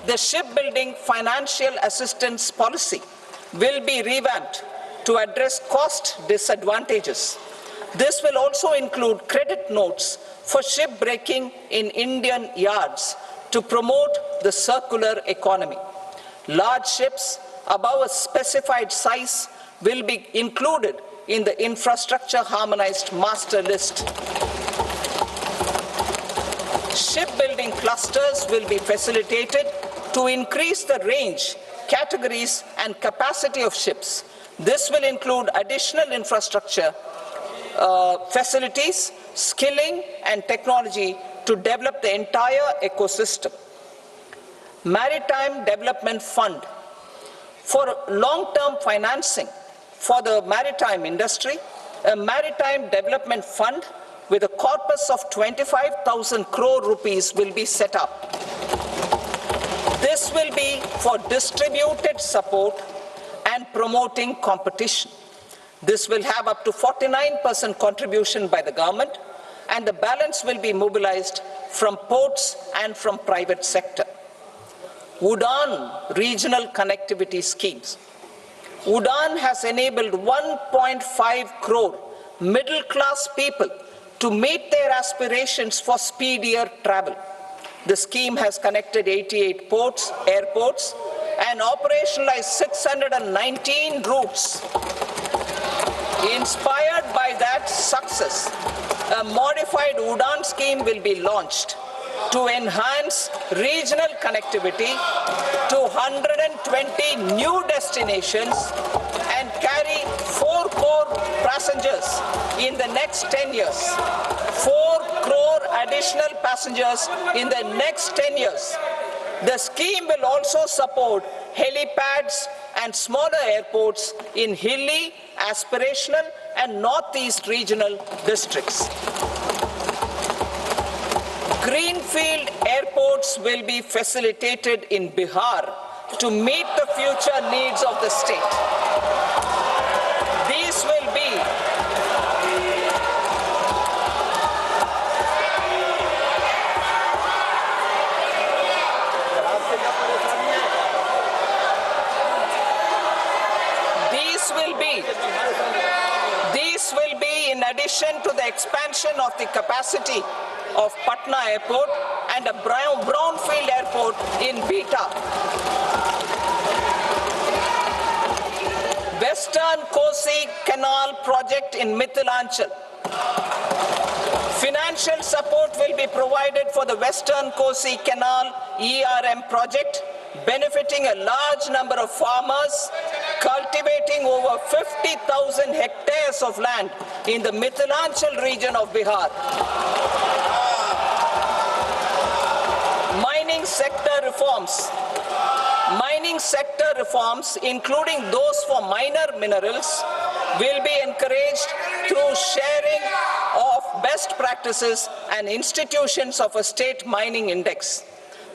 The shipbuilding financial assistance policy will be revamped to address cost disadvantages. This will also include credit notes for shipbreaking in Indian yards to promote the circular economy. Large ships above a specified size will be included in the infrastructure harmonized master list. Shipbuilding clusters will be facilitated to increase the range, categories, and capacity of ships. This will include additional infrastructure, facilities, skilling, and technology to develop the entire ecosystem. Maritime Development Fund. For long-term financing for the maritime industry, a Maritime Development Fund with a corpus of 25,000 crore rupees will be set up. This will be for distributed support and promoting competition. This will have up to 49% contribution by the government, and the balance will be mobilized from ports and from private sector. UDAN regional connectivity schemes. UDAN has enabled 1.5 crore middle-class people to meet their aspirations for speedier travel. The scheme has connected 88 airports, and operationalized 619 routes. Inspired by that success, a modified UDAN scheme will be launched to enhance regional connectivity to 120 new destinations and carry 4 crore passengers in the next 10 years. 4 crore additional passengers in the next 10 years. The scheme will also support helipads and smaller airports in hilly, aspirational, and northeast regional districts. Greenfield airports will be facilitated in Bihar to meet the future needs of the state. These will be in addition to the expansion of the capacity of Patna Airport and a brownfield airport in Beta. Western Kosi Canal project in Mithilanchal. Financial support will be provided for the Western Kosi Canal ERM project, benefiting a large number of farmers, cultivating over 50,000 hectares of land in the Mithilanchal region of Bihar. Mining sector reforms, including those for minor minerals, will be encouraged through sharing of best practices and institutions of a state mining index.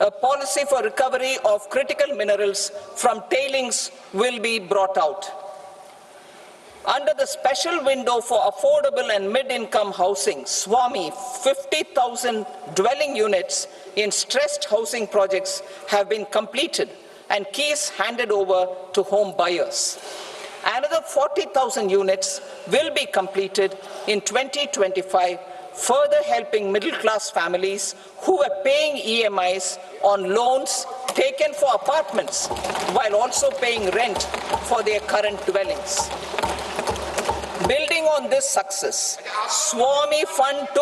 A policy for recovery of critical minerals from tailings will be brought out. Under the special window for affordable and mid-income housing, SWAMI, 50,000 dwelling units in stressed housing projects have been completed and keys handed over to home buyers. Another 40,000 units will be completed in 2025, further helping middle-class families who are paying EMIs on loans taken for apartments while also paying rent for their current dwellings. Building on this success, SWAMI Fund 2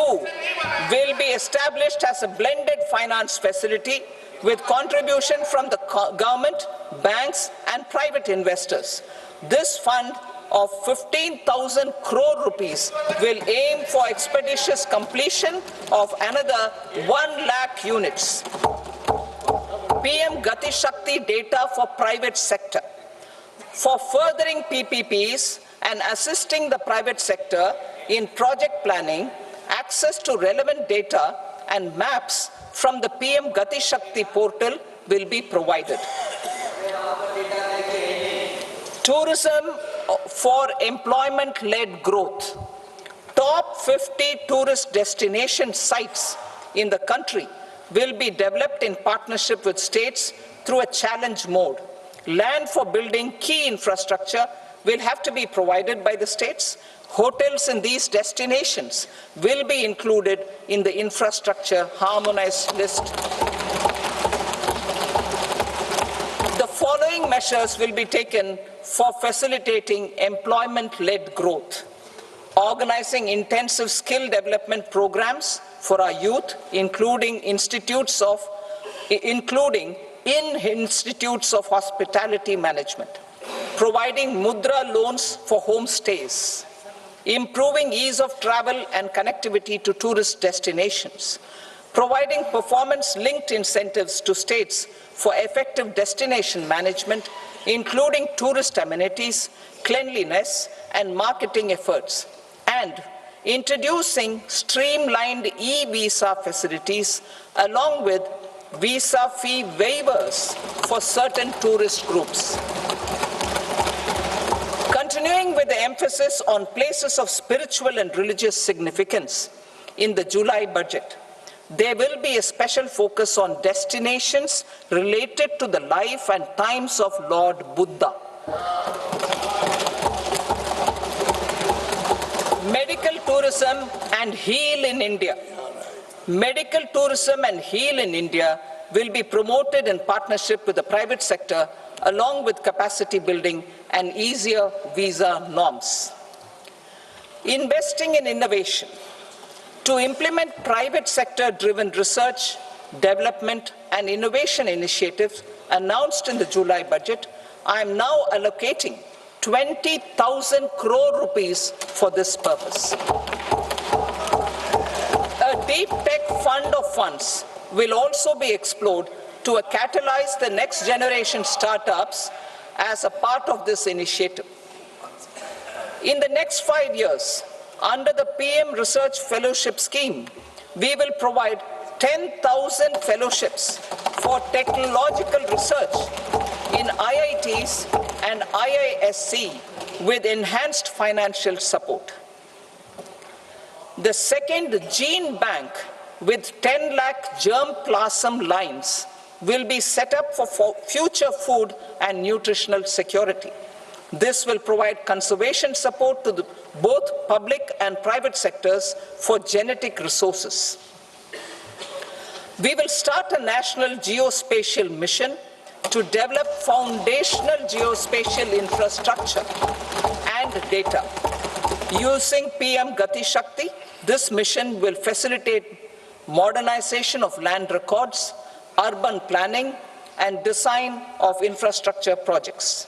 will be established as a blended finance facility with contribution from the government, banks, and private investors. This fund of 15,000 crore rupees will aim for expeditious completion of another 1 lakh units. PM Gati Shakti data for private sector. For furthering PPPs and assisting the private sector in project planning, access to relevant data and maps from the PM Gati Shakti portal will be provided. Tourism for employment-led growth. Top 50 tourist destination sites in the country will be developed in partnership with states through a challenge mode. Land for building key infrastructure will have to be provided by the states. Hotels in these destinations will be included in the infrastructure harmonized list. The following measures will be taken for facilitating employment-led growth. Organizing intensive skill development programs for our youth, including in institutes of hospitality management. Providing mudra loans for homestays. Improving ease of travel and connectivity to tourist destinations. Providing performance-linked incentives to states for effective destination management, including tourist amenities, cleanliness, and marketing efforts. And introducing streamlined e-visa facilities along with visa fee waivers for certain tourist groups. Continuing with the emphasis on places of spiritual and religious significance, in the July budget, there will be a special focus on destinations related to the life and times of Lord Buddha. Medical tourism and heal in India. Medical tourism and heal in India will be promoted in partnership with the private sector along with capacity building and easier visa norms. Investing in innovation. To implement private sector-driven research, development and innovation initiatives announced in the July budget, I am now allocating 20,000 crore rupees for this purpose. A deep tech fund of funds will also be explored to catalyze the next generation startups as a part of this initiative. In the next 5 years, under the PM Research Fellowship Scheme, we will provide 10,000 fellowships for technological research in IITs and IISc with enhanced financial support. The second gene bank with 10 lakh germplasm lines will be set up for future food and nutritional security. This will provide conservation support to both public and private sectors for genetic resources. We will start a national geospatial mission to develop foundational geospatial infrastructure and data. Using PM Gati Shakti, this mission will facilitate modernization of land records, urban planning, and design of infrastructure projects.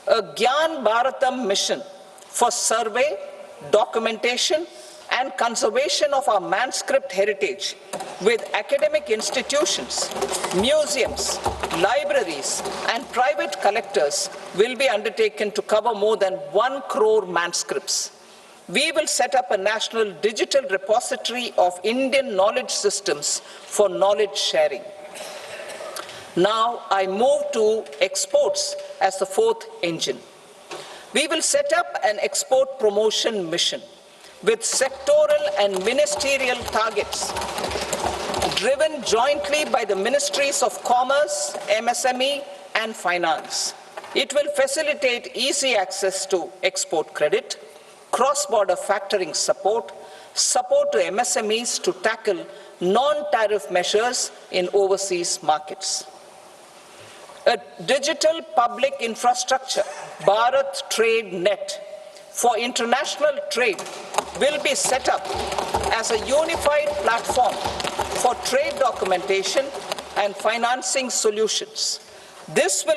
A Gyan Bharatam mission for survey, documentation, and conservation of our manuscript heritage with academic institutions, museums, libraries, and private collectors will be undertaken to cover more than 1 crore manuscripts. We will set up a national digital repository of Indian knowledge systems for knowledge sharing. Now I move to exports as the fourth engine. We will set up an export promotion mission with sectoral and ministerial targets driven jointly by the Ministries of Commerce, MSME, and Finance. It will facilitate easy access to export credit, cross-border factoring support, support to MSMEs to tackle non-tariff measures in overseas markets. A digital public infrastructure, Bharat Trade Net, for international trade will be set up as a unified platform for trade documentation and financing solutions. This will